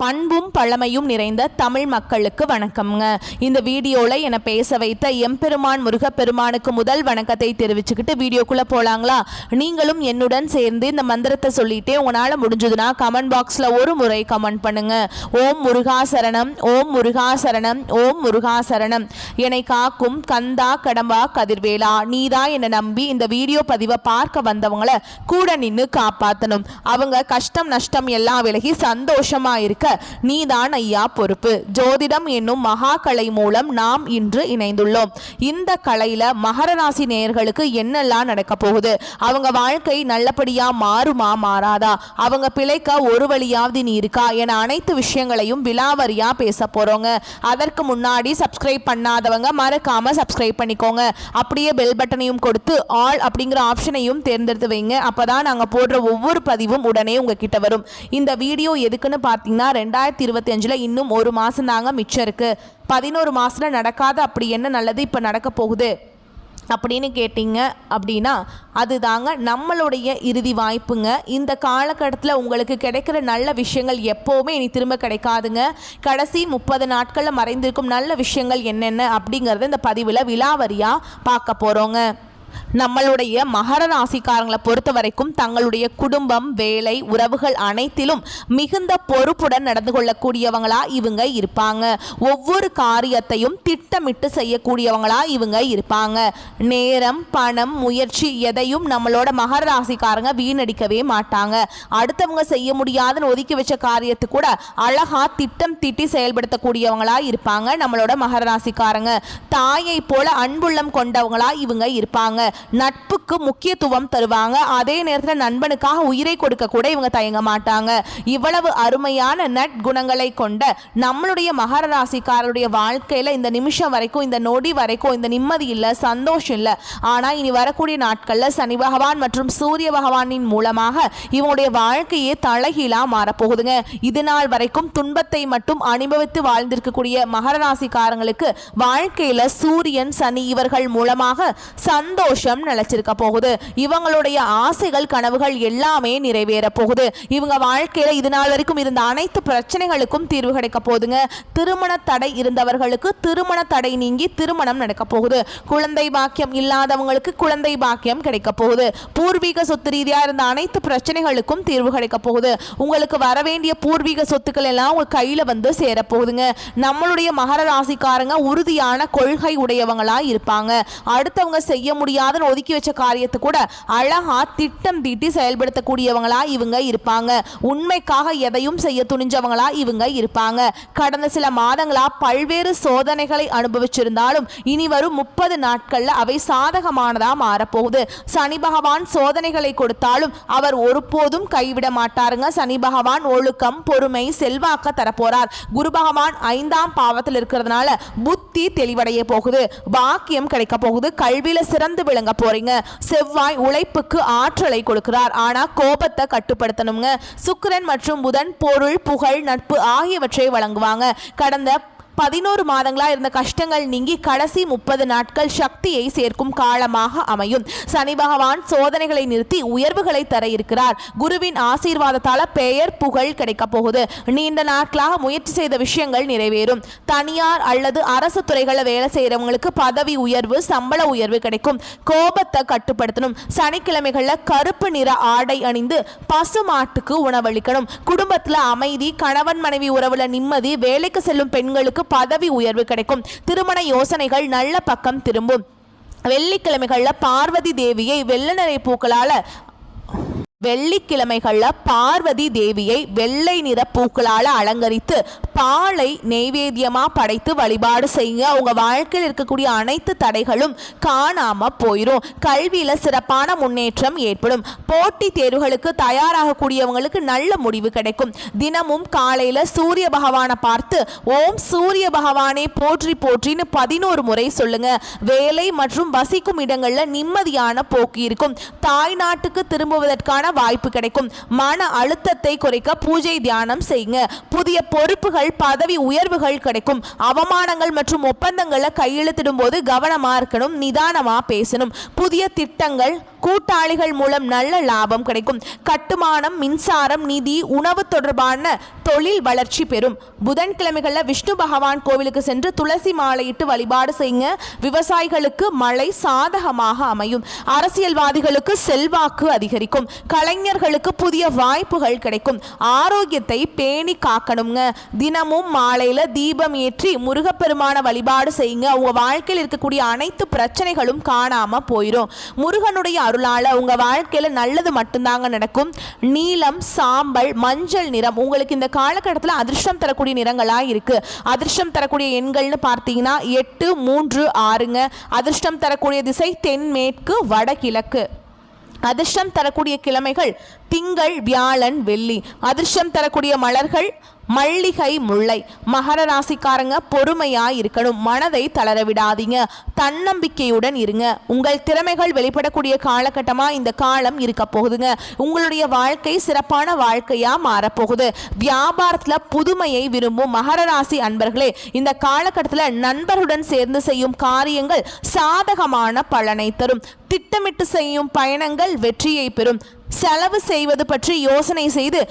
பண்பும் பழமையும் நிறைந்த தமிழ் மக்களுக்கு வணக்கம்ங்க. இந்த வீடியோவில் என்னை பேச வைத்த எம்பெருமான் முருகப்பெருமானுக்கு முதல் வணக்கத்தை தெரிவிச்சுக்கிட்டு வீடியோக்குள்ளே போகலாங்களா? நீங்களும் என்னுடன் சேர்ந்து இந்த மந்திரத்தை சொல்லிட்டே உங்களால் முடிஞ்சதுன்னா கமெண்ட் பாக்ஸில் ஒரு முறை கமெண்ட் பண்ணுங்க. ஓம் முருகாசரணம், ஓம் முருகாசரணம், ஓம் முருகாசரணம். என்னை காக்கும் கந்தா கடம்பா கதிர்வேலா, நீதான் என்னை நம்பி இந்த வீடியோ பதிவை பார்க்க வந்தவங்களை கூட நின்று காப்பாற்றணும். அவங்க கஷ்டம் நஷ்டம் எல்லாம் விலகி சந்தோஷமா இருக்க நீதான் ஐயா பொறுப்பு. ஜோதிடம் என்னும் மகா கலை மூலம் நாம் இன்று இணைந்துள்ளோம். இந்த கலையில மகர ராசி நேயர்களுக்கு என்னெல்லாம் நடக்க போகுது, அவங்க வாழ்க்கை நல்லபடியா மாறுமா மாறாதா, அவங்க பிழைக்க ஒரு வழியாவது நீ இருக்கா என அனைத்து விஷயங்களையும் விலாவரியா பேச போறோங்க. அதற்கு முன்னாடி சப்ஸ்கிரைப் பண்ணாதவங்க மறக்காம சப்ஸ்கிரைப் பண்ணிக்கோங்க. அப்படியே பெல் பட்டனையும் கொடுத்து ஆல் அப்படிங்கிற ஆப்ஷனையும் தேர்ந்தெடுத்து வைங்க. அப்பதான் நாங்க போடுற ஒவ்வொரு பதிவும் உடனே உங்ககிட்ட வரும். இந்த வீடியோ எதுக்குன்னு பார்த்தீங்கன்னா 2025 இன்னும் ஒரு மாதம் தாங்க மிச்சம் இருக்கு. 11 மாதத்தில் நடக்காத அப்படி என்ன நல்லது இப்போ நடக்க போகுது அப்படின்னு கேட்டிங்க அப்படின்னா அதுதாங்க நம்மளுடைய இறுதி வாய்ப்புங்க. இந்த காலகட்டத்தில் உங்களுக்கு கிடைக்கிற நல்ல விஷயங்கள் எப்போவுமே இனி திரும்ப கிடைக்காதுங்க. கடைசி 30 நாட்களில் மறைந்திருக்கும் நல்ல விஷயங்கள் என்னென்ன அப்படிங்கிறத இந்த பதிவில் விலாவரியாக பார்க்க போகிறோங்க. நம்மளுடைய மகர ராசிக்காரங்களை பொறுத்த வரைக்கும் தங்களுடைய குடும்பம், வேலை, உறவுகள் அனைத்திலும் மிகுந்த பொறுப்புடன் நடந்து கொள்ளக்கூடியவங்களா இவங்க இருப்பாங்க. ஒவ்வொரு காரியத்தையும் திட்டமிட்டு செய்யக்கூடியவங்களா இவங்க இருப்பாங்க. நேரம், பணம், முயற்சி எதையும் நம்மளோட மகர ராசிக்காரங்க வீணடிக்கவே மாட்டாங்க. அடுத்தவங்க செய்ய முடியாதுன்னு ஒதுக்கி வச்ச காரியத்தை கூட அழகா திட்டம் தீட்டி செயல்படுத்தக்கூடியவங்களா இருப்பாங்க நம்மளோட மகர ராசிக்காரங்க. தாயை போல அன்புள்ளம் கொண்டவங்களா இவங்க இருப்பாங்க. நட்புக்கு முக்கியத்துவம் தருவாங்க. அதே நேரத்தில் நண்பனுக்காக உயிரை கொடுக்க கூட இவங்க தயங்க மாட்டாங்க. இவ்வளவு அருமையான நற்குணங்களை கொண்ட நம்மளுடைய மகர ராசிக்காரருடைய வாழ்க்கையில இந்த நிமிஷம் வரைக்கும், இந்த நொடி வரைக்கும் இந்த நிம்மதி இல்லை, சந்தோஷம் இல்லை. ஆனால் இனி வரக்கூடிய நாட்களில் சனி பகவான் மற்றும் சூரிய பகவானின் மூலமாக இவங்களுடைய வாழ்க்கையே தலைகீழா மாறப்போகுதுங்க. இது நாள் வரைக்கும் துன்பத்தை மட்டும் அனுபவித்து வாழ்ந்திருக்கக்கூடிய மகர ராசிக்காரங்களுக்கு வாழ்க்கையில சூரியன், சனி இவர்கள் மூலமாக சந்தோஷம் நிலைச்சிருக்க போகுது. இவங்களுடைய ஆசைகள், கனவுகள் எல்லாமே நிறைவேற போகுது. இவங்க வாழ்க்கையில இது நாள் வரைக்கும் இருந்த அனைத்து பிரச்சனைகளுக்கும் தீர்வு கிடைக்க போகுதுங்க. திருமண தடை இருந்தவர்களுக்கு திருமண தடை நீங்கி திருமணம் நடக்க போகுது. குழந்தை பாக்கியம் இல்லாதவங்களுக்கு குழந்தை பாக்கியம் கிடைக்க போகுது. பூர்வீக சொத்து ரீதியா இருந்த அனைத்து பிரச்சனைகளுக்கும் தீர்வு கிடைக்க போகுது. உங்களுக்கு வர வேண்டிய பூர்வீக சொத்துக்கள் எல்லாம் உங்க கையில வந்து சேர போகுதுங்க. நம்மளுடைய மகர ராசிக்காரங்க உறுதியான கொள்கை உடையவங்களா இருப்பாங்க. அடுத்தவங்க செய்ய முடியாத ஒதுக்கி வச்ச காரியத்தை கூட அழகா திட்டம் தீட்டி செயல்படுத்தக்கூடியவங்களா இவங்க இருப்பாங்க. உண்மைக்காக எதையும் செய்ய துணிஞ்சவங்களா இவங்க இருப்பாங்க. கடந்த சில மாதங்களா பல்வேறு சோதனைகளை அனுபவிச்சிருந்தாலும் இனி வரும் 30 நாட்கள்ல அவை சாதகமானதா மாறப்போகுது. சனி பகவான் சோதனைகளை கொடுத்தாலும் அவர் ஒருபோதும் கைவிட மாட்டாருங்க. சனி பகவான் ஒழுக்கம், பொறுமை, செல்வாக்க தரப்போறார். குரு பகவான் 5ஆம் பாவத்தில் இருக்கிறதுனால புத்தி தெளிவடைய போகுது. பாக்கியம் கிடைக்க போகுது. கல்வியில சிறந்து விளங்க போறீங்க. செவ்வாய் உழைப்புக்கு ஆற்றலை கொடுக்கிறார். ஆனா கோபத்தை கட்டுப்படுத்தணுங்க. சுக்கிரன் மற்றும் புதன் பொருள், புகழ், நட்பு ஆகியவற்றை வழங்குவாங்க. கடந்த 11 மாதங்களா இருந்த கஷ்டங்கள் நீங்கி கடைசி 30 நாட்கள் சக்தியை சேர்க்கும் காலமாக அமையும். சனி பகவான் சோதனைகளை நிறுத்தி உயர்வுகளை தர இருக்கிறார். குருவின் ஆசீர்வாதத்தால பெயர், புகழ் கிடைக்க போகுது. நீண்ட நாட்களாக முயற்சி செய்த விஷயங்கள் நிறைவேறும். தனியார் அல்லது அரசு துறைகளை வேலை செய்யறவங்களுக்கு பதவி உயர்வு, சம்பள உயர்வு கிடைக்கும். கோபத்தை கட்டுப்படுத்தணும். சனிக்கிழமைகள்ல கருப்பு நிற ஆடை அணிந்து பசு மாட்டுக்கு உணவளிக்கணும். குடும்பத்துல அமைதி, கணவன் மனைவி உறவுல நிம்மதி, வேலைக்கு செல்லும் பெண்களுக்கு பதவி உயர்வு கிடைக்கும். திருமண யோசனைகள் நல்ல பக்கம் திரும்பும். வெள்ளிக்கிழமைகள்ல பார்வதி தேவியை வெள்ளை நிறை பூக்களால பார்வதி தேவியை வெள்ளை நிற பூக்களால் அலங்கரித்து பாலை நெய்வேத்தியமா படைத்து வழிபாடு செய்யுங்க. உங்க வாழ்க்கையில் இருக்கக்கூடிய அனைத்து தடைகளும் காணாம போயிடும். கல்வியில சிறப்பான முன்னேற்றம் ஏற்படும். போட்டி தேர்வுகளுக்கு தயாராகக்கூடியவங்களுக்கு நல்ல முடிவு கிடைக்கும். தினமும் காலையில சூரிய பகவானை பார்த்து ஓம் சூரிய பகவானே போற்றி போற்றின்னு 11 முறை சொல்லுங்க. வேலை மற்றும் வசிக்கும் இடங்கள்ல நிம்மதியான போக்கு இருக்கும். தாய் நாட்டுக்கு திரும்புவதற்கான வாய்ப்பு கிடைக்கும். மன அழுத்தத்தை குறைக்க பூஜை, தியானம் செய்யுங்க. புதிய பொறுப்புகள், பதவி உயர்வுகள் கிடைக்கும். அவமானங்கள் மற்றும் ஒப்பந்தங்களை கையெழுத்திடும் போது கவனமா இருக்கணும், நிதானமா பேசணும். புதிய திட்டங்கள் கூட்டாளிகள் மூலம் நல்ல லாபம் கிடைக்கும். கட்டுமானம், மின்சாரம், நிதி, உணவு தொடர்பான தொழில் வளர்ச்சி பெறும். புதன்கிழமைகளில் விஷ்ணு பகவான் கோவிலுக்கு சென்று துளசி மாலையிட்டு வழிபாடு செய்யுங்க. விவசாயிகளுக்கு மழை சாதகமாக அமையும். அரசியல்வாதிகளுக்கு செல்வாக்கு அதிகரிக்கும். கலைஞர்களுக்கு புதிய வாய்ப்புகள் கிடைக்கும். ஆரோக்கியத்தை பேணி காக்கணுங்க. தினமும் மாலையில தீபம் ஏற்றி முருகப்பெருமான வழிபாடு செய்யுங்க. உங்க வாழ்க்கையில் இருக்கக்கூடிய அனைத்து பிரச்சனைகளும் காணாம போயிடும். முருகனுடைய அருளால உங்க வாழ்க்கையில நல்லது மட்டும்தாங்க நடக்கும். நீலம், சாம்பல், மஞ்சள் நிறம் உங்களுக்கு இந்த காலகட்டத்தில் அதிர்ஷ்டம் தரக்கூடிய நிறங்களா இருக்கு. அதிர்ஷ்டம் தரக்கூடிய எண்கள்னு பார்த்தீங்கன்னா 8, 3, 6ங்க. அதிர்ஷ்டம் தரக்கூடிய திசை தென்மேற்கு, வடகிழக்கு. அதிர்ஷ்டம் தரக்கூடிய கிழமைகள் திங்கள், வியாழன், வெள்ளி. அதிர்ஷ்டம் தரக்கூடிய மலர்கள் மல்லிகை, முல்லை. மகர ராசிக்காரங்க பொறுமையா இருக்கணும். மனதை தளர விடாதீங்க. தன்னம்பிக்கையுடன் இருங்க. உங்கள் திறமைகள் வெளிப்படக்கூடிய காலகட்டமா இந்த காலம் இருக்க போகுதுங்க. உங்களுடைய வாழ்க்கை சிறப்பான வாழ்க்கையா மாறப்போகுது. வியாபாரத்துல புதுமையை விரும்பும் மகர ராசி அன்பர்களே, இந்த காலகட்டத்தில் நண்பர்களுடன் சேர்ந்து செய்யும் காரியங்கள் சாதகமான பலனை தரும். திட்டமிட்டு செய்யும் பயணங்கள் வெற்றியை பெறும். செலவு செய்வது பற்றி யோசனை செய்து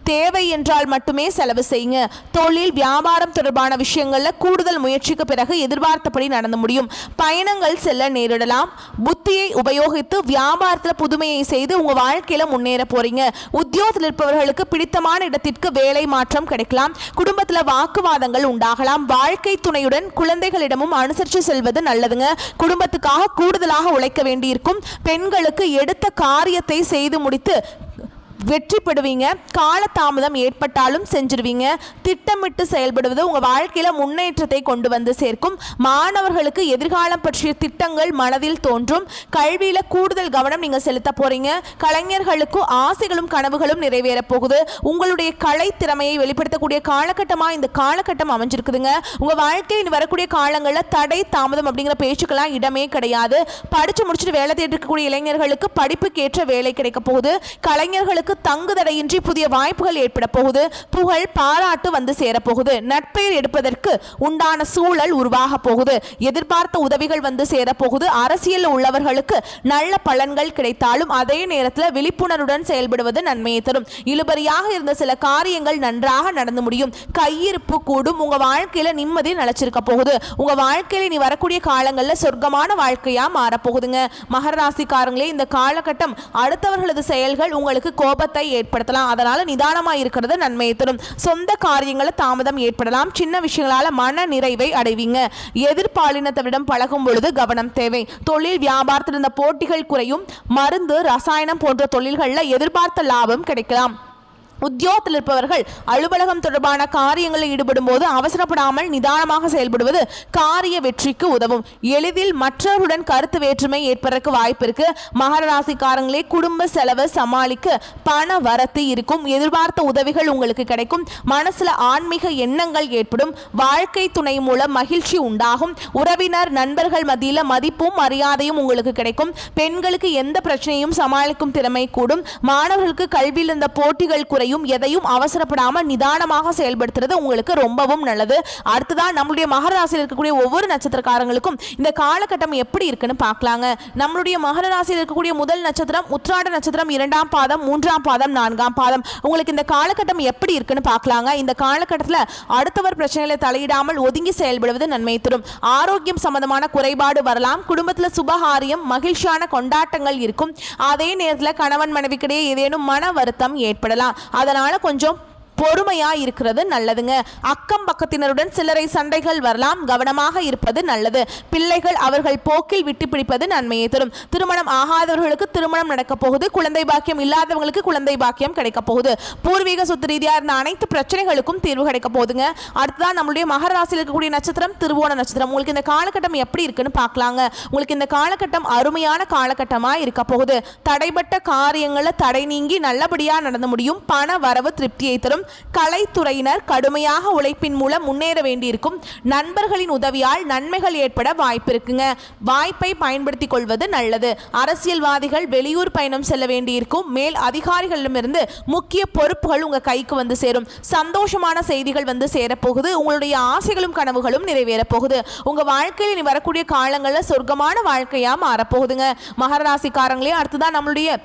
தேவை என்றால் மட்டுமே செலவு செய்யுங்க. தொழில், வியாபாரம் தொடர்பான விஷயங்கள்ல கூடுதல் முயற்சிக்கு பிறகு எதிர்பார்த்தபடி நடந்து முடியும். பயணங்கள் செல்ல நேரிடலாம். புத்தியை உபயோகித்து வியாபாரத்தில் புதுமையை செய்து உங்க வாழ்க்கையில முன்னேற போறீங்க. உத்தியோகத்தில் இருப்பவர்களுக்கு பிடித்தமான இடத்திற்கு வேலை மாற்றம் கிடைக்கலாம். குடும்பத்தில் வாக்குவாதங்கள் உண்டாகலாம். வாழ்க்கை துணையுடன் குழந்தைகளிடமும் அனுசரித்து செல்வது நல்லதுங்க. குடும்பத்துக்காக கூடுதலாக உழைக்க வேண்டியிருக்கும். பெண்களுக்கு எடுத்த காரியத்தை செய்து முடித்து வெற்றி பெறுவீங்க. காலதாமதம் ஏற்பட்டாலும் செஞ்சிருவீங்க. திட்டமிட்டு செயல்படுவது உங்கள் வாழ்க்கையில் முன்னேற்றத்தை கொண்டு வந்து சேர்க்கும். மாணவர்களுக்கு எதிர்காலம் பற்றிய திட்டங்கள் மனதில் தோன்றும். கல்வியில் கூடுதல் கவனம் நீங்கள் செலுத்த போறீங்க. கலைஞர்களுக்கு ஆசைகளும் கனவுகளும் நிறைவேற போகுது. உங்களுடைய கலை திறமையை வெளிப்படுத்தக்கூடிய காலகட்டமாக இந்த காலகட்டம் அமைஞ்சிருக்குதுங்க. உங்கள் வாழ்க்கையில் வரக்கூடிய காலங்களில் தடை தாமதம் அப்படிங்கிற பேச்சுக்கெல்லாம் இடமே கிடையாது. படித்து முடிச்சுட்டு வேலை தேடி இருக்கக்கூடிய இளைஞர்களுக்கு படிப்புக்கேற்ற வேலை கிடைக்க போகுது. கலைஞர்களுக்கு தங்குதடையின்றி புதிய வாய்ப்புகள் ஏற்பட போகுது. புகழ், பாராட்டு வந்து சேரப்போகுது. நட்பெயர் எடுப்பதற்கு உண்டான சூழல் உருவாக போகுது. எதிர்பார்த்த உதவிகள் வந்து சேரப்போகுது. அரசியல் உள்ளவர்களுக்கு நல்ல பலன்கள் கிடைத்தாலும் அதே நேரத்தில் விழிப்புணர்வுடன் செயல்படுவது நன்மையை தரும். இழுபறியாக இருந்த சில காரியங்கள் நன்றாக நடந்து முடியும். கையிருப்பு கூடும். உங்க வாழ்க்கையில நிம்மதி நிலைச்சிருக்க போகுது. உங்க வாழ்க்கையில நீ வரக்கூடிய காலங்களில் சொர்க்கமான வாழ்க்கையா மாறப்போகுதுங்க. மகர ராசிக்காரங்களே, இந்த காலகட்டம் அடுத்தவர்களது செயல்கள் உங்களுக்கு கோபத்தை ஏற்படுத்தலாம். அதனால நிதானமா இருக்கிறது நன்மையை தரும். சொந்த காரியங்களை தாமதம் ஏற்படலாம். சின்ன விஷயங்களால மன நிறைவை அடைவீங்க. எதிர்பாலினத்தவிடம் பழகும் பொழுது கவனம் தேவை. தொழில், வியாபாரத்தில் இருந்த போட்டிகள் குறையும். மருந்து, ரசாயனம் போன்ற தொழில்களில் எதிர்பார்த்த லாபம் கிடைக்கலாம். உத்தியோகத்தில் இருப்பவர்கள் அலுவலகம் தொடர்பான காரியங்களில் ஈடுபடும் போது அவசரப்படாமல் நிதானமாக செயல்படுவது காரிய வெற்றிக்கு உதவும். எளிதில் மற்றவருடன் கருத்து வேற்றுமை ஏற்பதற்கு வாய்ப்பு இருக்கு. மகர ராசிக்காரங்களே, குடும்ப செலவு சமாளிக்க பண வரத்து இருக்கும். எதிர்பார்த்த உதவிகள் உங்களுக்கு கிடைக்கும். மனசுல ஆன்மீக எண்ணங்கள் ஏற்படும். வாழ்க்கை துணை மூலம் மகிழ்ச்சி உண்டாகும். உறவினர், நண்பர்கள் மத்தியில் மதிப்பும் மரியாதையும் உங்களுக்கு கிடைக்கும். பெண்களுக்கு எந்த பிரச்சனையும் சமாளிக்கும் திறமை கூடும். மாணவர்களுக்கு கல்வியில் இருந்த போட்டிகள் குறையும். எதையும் அவசரப்படாம நிதானமாக செயல்படுத்துறது உங்களுக்கு ரொம்பவும் நல்லது. அடுத்ததான் நம்மளுடைய மகர ராசியில் இருக்கக்கூடிய ஒவ்வொரு நட்சத்திரக்காரங்களுக்கும் இந்த காலகட்டம் எப்படி இருக்குன்னு பார்க்கலாங்க. நம்மளுடைய மகர ராசியில் இருக்கக்கூடிய முதல் நட்சத்திரம் உத்திராட நட்சத்திரம், 2ஆம் பாதம், 3ஆம் பாதம், 4ஆம் பாதம். உங்களுக்கு இந்த காலகட்டம் எப்படி இருக்குன்னு பார்க்கலாங்க. இந்த காலகட்டத்தில் அடுத்தவர் பிரச்சனைகளை தலையிடாமல் ஒதுங்கி செயல்படுவது நன்மை தரும். ஆரோக்கியம் சம்பந்தமான குறைபாடு வரலாம். குடும்பத்தில் சுபகாரியம், மகிழ்ச்சியான கொண்டாட்டங்கள் இருக்கும். அதே நேரத்தில் கணவன் மனைவிக்கிடையே ஏதேனும் மன வருத்தம் ஏற்படலாம். அதனால கொஞ்சம் பொறுமையா இருக்கிறது நல்லதுங்க. அக்கம் பக்கத்தினருடன் சிலரை சண்டைகள் வரலாம். கவனமாக இருப்பது நல்லது. பிள்ளைகள் அவர்கள் போக்கில் விட்டு பிடிப்பது நன்மையை தரும். திருமணம் ஆகாதவர்களுக்கு திருமணம் நடக்க போகுது. குழந்தை பாக்கியம் இல்லாதவங்களுக்கு குழந்தை பாக்கியம் கிடைக்க போகுது. பூர்வீக சொத்து ரீதியா இருந்த அனைத்து பிரச்சனைகளுக்கும் தீர்வு கிடைக்க போகுதுங்க. அடுத்ததான் நம்மளுடைய மகர ராசியில் இருக்கக்கூடிய நட்சத்திரம் திருவோண நட்சத்திரம். உங்களுக்கு இந்த காலகட்டம் எப்படி இருக்குன்னு பார்க்கலாங்க. உங்களுக்கு இந்த காலகட்டம் அருமையான காலகட்டமா இருக்க போகுது. தடைப்பட்ட காரியங்களை தடை நீங்கி நல்லபடியா நடந்து முடியும். பண வரவு திருப்தியை தரும். கலைத்துறையினர் கடுமையாக உழைப்பின் மூலம் முன்னேற வேண்டியிருக்கும். நண்பர்களின் உதவியால் நன்மைகள் ஏற்பட வாய்ப்பு இருக்குங்க. வாய்ப்பை பயன்படுத்திக் கொள்வது நல்லது. அரசியல்வாதிகள் வெளியூர் பயணம் செல்ல வேண்டியிருக்கும். மேல் அதிகாரிகளிடமிருந்து முக்கிய பொறுப்புகள் உங்க கைக்கு வந்து சேரும். சந்தோஷமான செய்திகள் வந்து சேரப்போகுது. உங்களுடைய ஆசைகளும் கனவுகளும் நிறைவேற போகுது. உங்க வாழ்க்கையில் இனி வரக்கூடிய காலங்களில் சொர்க்கமான வாழ்க்கையா மாறப்போகுதுங்க. மகர ராசிக்காரங்களே, அடுத்துதான் நம்மளுடைய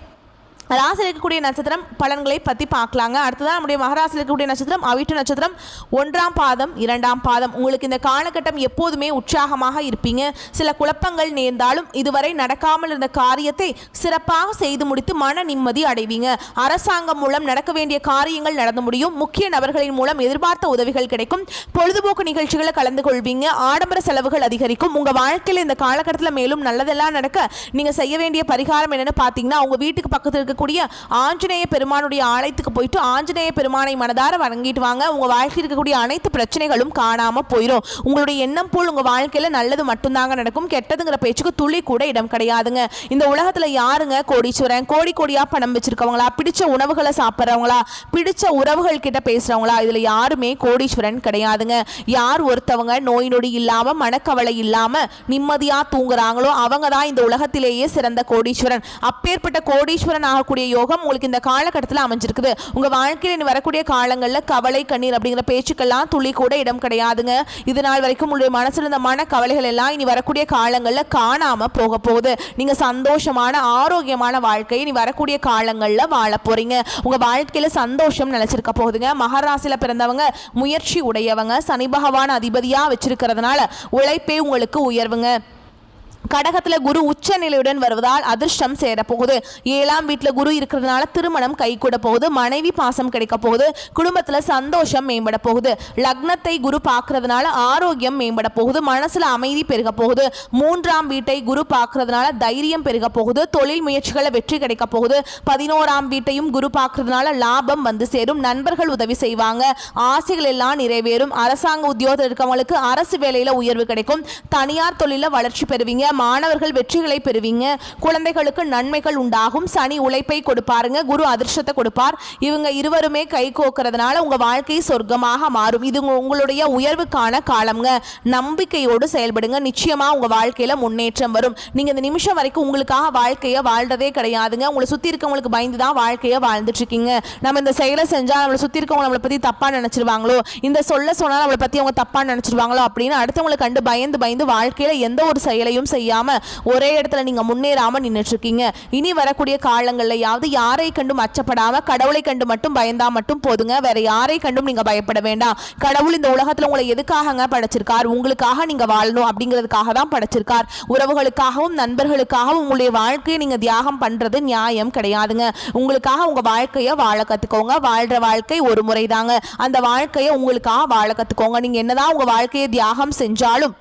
ராசியில் இருக்கக்கூடிய நட்சத்திரம் பலன்களை பற்றி பார்க்கலாங்க. அடுத்ததான் நம்முடைய மகராசியில் இருக்கக்கூடிய நட்சத்திரம் அவிட்ட நட்சத்திரம் 1ஆம் பாதம் 2ஆம் பாதம். உங்களுக்கு இந்த காலகட்டம் எப்போதுமே உற்சாகமாக இருப்பீங்க. சில குழப்பங்கள் நேர்ந்தாலும் இதுவரை நடக்காமல் இருந்த காரியத்தை சிறப்பாக செய்து முடித்து மன நிம்மதி அடைவீங்க. அரசாங்கம் மூலம் நடக்க வேண்டிய காரியங்கள் நடந்து முடியும். முக்கிய நபர்களின் மூலம் எதிர்பார்த்த உதவிகள் கிடைக்கும். பொழுதுபோக்கு நிகழ்ச்சிகளை கலந்து கொள்வீங்க. ஆடம்பர செலவுகள் அதிகரிக்கும். உங்கள் வாழ்க்கையில் இந்த காலகட்டத்தில் மேலும் நல்லதெல்லாம் நடக்க நீங்கள் செய்ய வேண்டிய பரிகாரம் என்னென்னு பார்த்தீங்கன்னா, உங்கள் வீட்டுக்கு பக்கத்தில் கூடிய ஆஞ்சநேய பெருமானுடைய ஆலயத்துக்கு போயிட்டு ஆஞ்சநேய பெருமானை மனதார வணங்கிட்டு வாங்க. உங்க வாழ்க்கையில் இருக்கக்கூடிய அனைத்து பிரச்சனைகளும் காணாம போயிடும். உங்களுடைய எண்ணம் போல் உங்க வாழ்க்கையில நல்லது மட்டும்தாங்க நடக்கும். கெட்டதுங்கிற பேச்சுக்கு துளி கூட இடம் கிடையாதுங்க. இந்த உலகத்துல யாருங்க கோடீஸ்வரன்? கோடி கோடியா பணம் வச்சிருக்கவங்களா, பிடிச்ச உணவுகளை சாப்பிட்றவங்களா, பிடிச்ச உறவுகள் கிட்ட பேசுறவங்களா? இதுல யாருமே கோடீஸ்வரன் கிடையாதுங்க. யார் ஒருத்தவங்க நோய் நொடி இல்லாம மனக்கவலை இல்லாம நிம்மதியா தூங்குறாங்களோ அவங்க தான் இந்த உலகத்திலேயே சிறந்த கோடீஸ்வரன். அப்பேற்பட்ட கோடீஸ்வரன் கூடிய யோகம் உங்களுக்கு இந்த காலகட்டத்தில் அமைஞ்சிருக்குது. உங்க வாழ்க்கையில் வரக்கூடிய காலங்களில் கவலை கண்ணீர் அப்படிங்கிற பேச்சுக்கெல்லாம் துளி கூட இடம் கிடையாதுங்க. இது நாள் வரைக்கும் உங்களுடைய மனசுல இருந்த மன கவலைகள் எல்லாம் இனி வரக்கூடிய காலங்களில் காணாம போக போகுது. நீங்க சந்தோஷமான ஆரோக்கியமான வாழ்க்கையை இனி வரக்கூடிய காலங்களில் வாழ போறீங்க. உங்க வாழ்க்கையில சந்தோஷம் நிலைச்சிருக்க போகுதுங்க. மகராசியில பிறந்தவங்க முயற்சி உடையவங்க. சனி பகவான் அதிபதியா வச்சிருக்கிறதுனால உழைப்பே உங்களுக்கு உயர்வுங்க. கடகத்தில் குரு உச்ச நிலையுடன் வருவதால் அதிர்ஷ்டம் சேரப்போகுது. 7ஆம் வீட்டில் குரு இருக்கிறதுனால திருமணம் கைகூட போகுது. மனைவி பாசம் கிடைக்க போகுது. குடும்பத்தில் சந்தோஷம் மேம்பட போகுது. லக்னத்தை குரு பார்க்கறதுனால ஆரோக்கியம் மேம்பட போகுது. மனசுல அமைதி பெருக போகுது. 3ஆம் வீட்டை குரு பார்க்கறதுனால தைரியம் பெருக போகுது. தொழில் முயற்சிகளை வெற்றி கிடைக்க போகுது. 11ஆம் வீட்டையும் குரு பார்க்கறதுனால லாபம் வந்து சேரும். நண்பர்கள் உதவி செய்வாங்க. ஆசைகள் எல்லாம் நிறைவேறும். அரசாங்க உத்தியோகத்தில் இருக்கவங்களுக்கு அரசு வேலையில உயர்வு கிடைக்கும். தனியார் தொழில வளர்ச்சி பெறுவீங்க. மாணவர்கள் வெற்றிகளை பெறுவீங்க. குழந்தைகளுக்கு நன்மைகள் உண்டாகும். சனி உழைப்பை கொடுப்பாருங்க. குரு அதிர்ஷ்டத்தை கொடுப்பார். இவங்க இருவருமே கை கோக்கிறதுனால உங்க வாழ்க்கை சொர்க்கமாக மாறும். இது உங்களுடைய உயர்வுக்கான காலம்ங்க. நம்பிக்கையோடு செயல்படுங்க. நிச்சயமா உங்க வாழ்க்கையில முன்னேற்றம் வரும். நீங்க இந்த நிமிஷம் வரைக்கும் உங்களுக்காக வாழ்க்கையை வாழ்றதே கிடையாதுங்க. உங்களை சுத்தி இருக்கவங்களுக்கு பயந்து தான் வாழ்க்கையை வாழ்ந்துட்டு இருக்கீங்க. நம்ம இந்த செயலை செஞ்சா நம்மளை சுத்தி இருக்கவங்க நம்மளை பத்தி தப்பா நினைச்சிருவாங்களோ, இந்த சொல்ல சொன்னா நம்மளை பத்தி அவங்க தப்பா நினைச்சிருவாங்களோ அப்படின்னு அடுத்தவங்களை கண்டு பயந்து வாழ்க்கையில எந்த ஒரு செயலையும் செய்யாம ஒரே இடத்துல நீங்க முன்னேறாம நின்னுட்டு இருக்கீங்க. இனி வரக்கூடிய காலங்கள்லயாவது யாரை கண்டும் அச்சப்படாம கடவுளை கண்டு மட்டும் பயந்தா மட்டும் போதுங்க. வேற யாரை கண்டும் நீங்க பயப்பட வேண்டாம். கடவுள் இந்த உலகத்துல உங்களை எதுக்காக படைச்சிருக்கார்? உங்களுக்காக நீங்க வாழணும் அப்படிங்கிறதுக்காக தான் படைச்சிருக்கார். உறவுகளுக்காகவும் நண்பர்களுக்காகவும் உங்களுடைய வாழ்க்கையை நீங்க தியாகம் பண்றது நியாயம் கிடையாதுங்க. உங்களுக்காக உங்க வாழ்க்கையை வாழ கத்துக்கோங்க. வாழ்ற வாழ்க்கை ஒரு முறை தாங்க. அந்த வாழ்க்கையை உங்களுக்காக வாழ கத்துக்கோங்க. நீங்க என்னதான் உங்க வாழ்க்கையை தியாகம் செஞ்சாலும்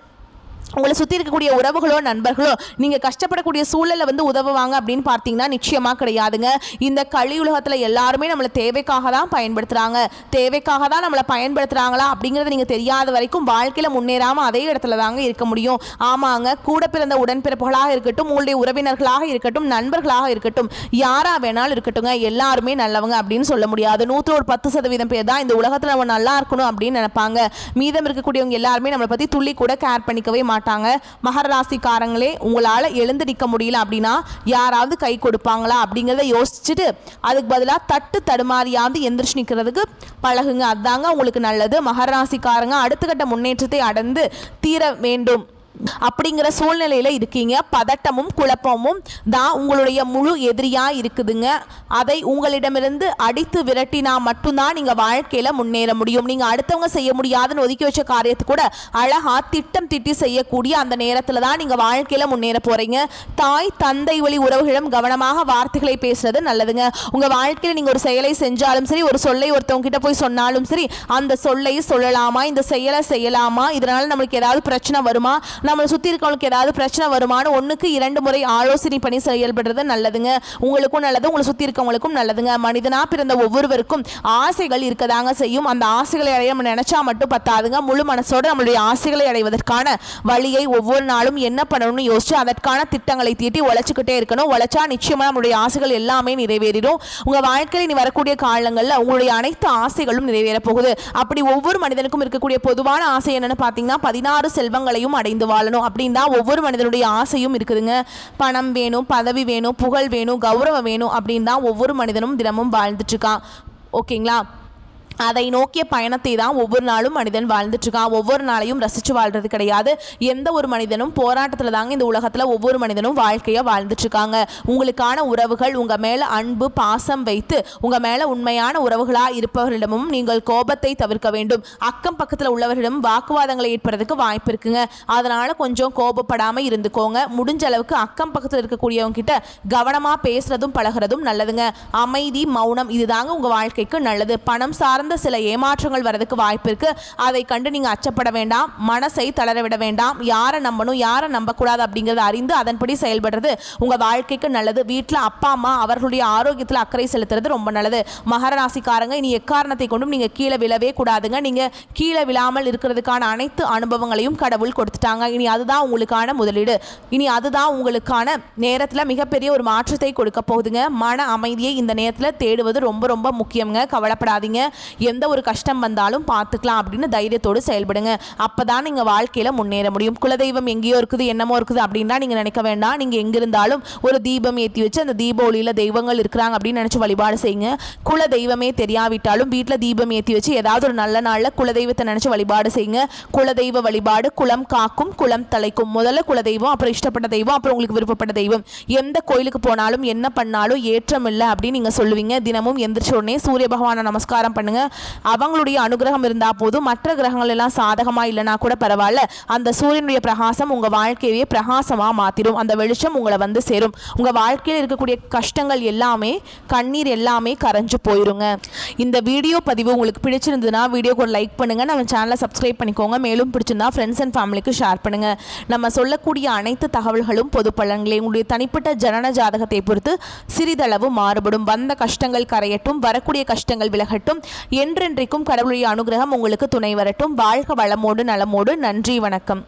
உங்களை சுற்றி இருக்கக்கூடிய உறவுகளோ நண்பர்களோ நீங்கள் கஷ்டப்படக்கூடிய சூழலை வந்து உதவுவாங்க அப்படின்னு பார்த்தீங்கன்னா நிச்சயமாக கிடையாதுங்க. இந்த கலியுலகத்தில் எல்லாருமே நம்மளை தேவைக்காக தான் பயன்படுத்துகிறாங்க. தேவைக்காக தான் நம்மளை பயன்படுத்துகிறாங்களா அப்படிங்கிறது நீங்கள் தெரியாத வரைக்கும் வாழ்க்கையில் முன்னேறாமல் அதே இடத்துல தாங்க இருக்க முடியும். ஆமாங்க, கூட பிறந்த உடன்பிறப்புகளாக இருக்கட்டும், உங்களுடைய உறவினர்களாக இருக்கட்டும், நண்பர்களாக இருக்கட்டும், யாராக வேணாலும் இருக்கட்டுங்க, எல்லாருமே நல்லவங்க அப்படின்னு சொல்ல முடியாது. 110% பேர் தான் இந்த உலகத்தில் நம்ம நல்லா இருக்கணும் அப்படின்னு நினைப்பாங்க. மீதம் இருக்கக்கூடியவங்க எல்லாருமே நம்மளை பற்றி துள்ளி கூட கேர் பண்ணிக்கவே மாட்டாங்க. மகர ராசிக்காரங்களே, உங்களால எழுந்து நிற்க முடியல அப்படின்னா யாராவது கை கொடுப்பாங்களா அப்படிங்கிறத யோசிச்சுட்டு அதுக்கு பதிலாக தட்டு தடுமாறியாவது எந்திரிச்சு நிற்கிறதுக்கு பழகுங்க. அதுதாங்க உங்களுக்கு நல்லது. மகர ராசிக்காரங்க அடுத்த கட்ட முன்னேற்றத்தை அடைந்து தீர வேண்டும் அப்படிங்கிற சூழ்நிலையில இருக்கீங்க. பதட்டமும் குழப்பமும் தான் உங்களுடைய முழு எதிரியா இருக்குதுங்க. அதை உங்களிடமிருந்து அடித்து விரட்டினா மட்டும்தான் நீங்க வாழ்க்கையில முன்னேற முடியும். நீங்க அடுத்தவங்க செய்ய முடியாதுன்னு ஒதுக்கி வச்ச காரியத்தை கூட அழகா திட்டம் திட்டி செய்யக்கூடிய அந்த நேரத்துல தான் நீங்க வாழ்க்கையில முன்னேற போறீங்க. தாய் தந்தை வழி உறவுகளிடம் கவனமாக வார்த்தைகளை பேசுறது நல்லதுங்க. உங்க வாழ்க்கையில நீங்க ஒரு செயலை செஞ்சாலும் சரி, ஒரு சொல்லை ஒருத்தவங்க கிட்ட போய் சொன்னாலும் சரி, அந்த சொல்லை சொல்லலாமா, இந்த செயலை செய்யலாமா, இதனால நம்மளுக்கு ஏதாவது பிரச்சனை வருமா, நம்மளை சுற்றி இருக்கவங்களுக்கு ஏதாவது பிரச்சனை வருமானு 1க்கு 2 முறை ஆலோசனை பண்ணி செயல்படுறது நல்லதுங்க. உங்களுக்கும் நல்லது, உங்களை சுற்றி இருக்கவங்களுக்கும் நல்லதுங்க. மனிதனாக பிறந்த ஒவ்வொருவருக்கும் ஆசைகள் இருக்கதாங்க செய்யும். அந்த ஆசைகளை அடைய நம்ம நினைச்சா மட்டும் பத்தாதுங்க. முழு மனசோடு நம்மளுடைய ஆசைகளை அடைவதற்கான வழியை ஒவ்வொரு நாளும் என்ன பண்ணணும்னு யோசிச்சு அதற்கான திட்டங்களை தீட்டி உழைச்சிக்கிட்டே இருக்கணும். உழைச்சா நிச்சயமா நம்மளுடைய ஆசைகள் எல்லாமே நிறைவேறிடும். உங்க வாழ்க்கையில் இனி வரக்கூடிய காலங்களில் உங்களுடைய அனைத்து ஆசைகளும் நிறைவேற போகுது. அப்படி ஒவ்வொரு மனிதனுக்கும் இருக்கக்கூடிய பொதுவான ஆசை என்னன்னு பார்த்தீங்கன்னா 16 செல்வங்களையும் அடைந்து வாழணும் அப்படின்னு தான் ஒவ்வொரு மனிதனுடைய ஆசையும் இருக்குதுங்க. பணம் வேணும், பதவி வேணும், புகழ் வேணும், கௌரவம் வேணும் அப்படின்னு தான் ஒவ்வொரு மனிதனும் தினமும் வாழ்ந்துட்டு இருக்கான். ஓகேங்களா? அதை நோக்கிய பயணத்தை தான் ஒவ்வொரு நாளும் மனிதன் வாழ்ந்துட்டு இருக்கான். ஒவ்வொரு நாளையும் ரசித்து வாழ்றது கிடையாது. எந்த ஒரு மனிதனும் போராட்டத்தில் தாங்க இந்த உலகத்தில் ஒவ்வொரு மனிதனும் வாழ்க்கையை வாழ்ந்துட்டு இருக்காங்க. உங்களுக்கான உறவுகள் உங்கள் மேலே அன்பு பாசம் வைத்து உங்கள் மேலே உண்மையான உறவுகளாக இருப்பவர்களிடமும் நீங்கள் கோபத்தை தவிர்க்க வேண்டும். அக்கம் பக்கத்தில் உள்ளவர்களிடம் வாக்குவாதங்களை ஏற்படுறதுக்கு வாய்ப்பு இருக்குங்க. அதனால் கொஞ்சம் கோபப்படாமல் இருந்துக்கோங்க. முடிஞ்ச அளவுக்கு அக்கம் பக்கத்தில் இருக்கக்கூடியவங்க கிட்ட கவனமாக பேசுறதும் பழகிறதும் நல்லதுங்க. அமைதி மௌனம் இதுதாங்க உங்கள் வாழ்க்கைக்கு நல்லது. பணம் சார்ந்த சில ஏமாற்றங்கள் வரதுக்கு வாய்ப்பு இருக்கு. அதை கண்டு நீங்க அச்சப்பட வேண்டாம், மனசை தளர விட வேண்டாம். யாரை நம்பணும் யாரை நம்பக்கூடாது அப்படிங்கிறத அறிந்து அதன்படி செயல்படுறது உங்க வாழ்க்கைக்கு நல்லது. வீட்டில் அப்பா அம்மா அவர்களுடைய ஆரோக்கியத்தில் அக்கறை செலுத்துறது ரொம்ப நல்லது. மகர ராசிக்காரங்க இனி எக்காரணத்தை கொண்டும் நீங்க கீழே விழவே கூடாதுங்க. நீங்க கீழே விழாமல் இருக்கிறதுக்கான அனைத்து அனுபவங்களையும் கடவுள் கொடுத்துட்டாங்க. இனி அதுதான் உங்களுக்கான முதலீடு. இனி அதுதான் உங்களுக்கான நேரத்தில் மிகப்பெரிய ஒரு மாற்றத்தை கொடுக்க போகுதுங்க. மன அமைதியை இந்த நேரத்தில் தேடுவது ரொம்ப ரொம்ப முக்கியங்க. கவலைப்படாதீங்க. எந்த ஒரு கஷ்டம் வந்தாலும் பார்த்துக்கலாம் அப்படின்னு தைரியத்தோடு செயல்படுங்க. அப்பதான் நீங்க வாழ்க்கையில முன்னேற முடியும். குலதெய்வம் எங்கேயோ இருக்குது என்னமோ இருக்குது அப்படின்னா நீங்க நினைக்க வேண்டாம். நீங்க எங்க இருந்தாலும் ஒரு தீபம் ஏற்றி வச்சு அந்த தீப ஒளியில தெய்வங்கள் இருக்கிறாங்க அப்படின்னு நினைச்சு வழிபாடு செய்யுங்க. குல தெய்வமே தெரியாவிட்டாலும் வீட்டில் தீபம் ஏற்றி வச்சு ஏதாவது ஒரு நல்ல நாள்ல குலதெய்வத்தை நினைச்சு வழிபாடு செய்யுங்க. குலதெய்வ வழிபாடு குலம் காக்கும் குலம் தலைக்கும். முதல்ல குலதெய்வம், அப்புறம் இஷ்டப்பட்ட தெய்வம், அப்புறம் உங்களுக்கு விருப்பப்பட்ட தெய்வம். எந்த கோயிலுக்கு போனாலும் என்ன பண்ணாலும் ஏற்றம் இல்லை அப்படின்னு நீங்க சொல்லுவீங்க. தினமும் எந்திரிச்ச உடனே சூரிய பகவானை நமஸ்காரம் பண்ணுங்க. அவங்களுடைய அனுகிரகம் இருந்தா போதும். மற்ற கிரகங்கள் எல்லாம் சாதகமா இல்லைனா கூட பரவாயில்ல. அந்த சூரியனுடைய பிரகாசம் உங்க வாழ்க்கையே பிரகாசமா மாத்திரும். அந்த வெளிச்சம் உங்களை வந்து சேரும். உங்க வாழ்க்கையில் இருக்கக்கூடிய கஷ்டங்கள் எல்லாமே கண்ணீர் எல்லாமே கரைஞ்சு போயிருங்க. இந்த வீடியோ பதிவு உங்களுக்கு பிடிச்சிருந்ததுன்னா வீடியோக்கு ஒரு லைக் பண்ணுங்க. நம்ம சேனலை சப்ஸ்கிரைப் பண்ணிக்கோங்க. மேலும் பிடிச்சிருந்தா ஃப்ரெண்ட்ஸ் அண்ட் ஃபேமிலிக்கு ஷேர் பண்ணுங்க. நம்ம சொல்லக்கூடிய அனைத்து தகவல்களும் பொது பலன்களே. உங்களுடைய தனிப்பட்ட ஜனன ஜாதகத்தை பொறுத்து சிறிதளவு மாறுபடும். வந்த கஷ்டங்கள் கரையட்டும், வரக்கூடிய கஷ்டங்கள் விலகட்டும். என்றென்றைக்கும் கடவுளுடைய அனுகிரகம் உங்களுக்கு துணை வரட்டும். வாழ்க வளமோடு நலமோடு. நன்றி, வணக்கம்.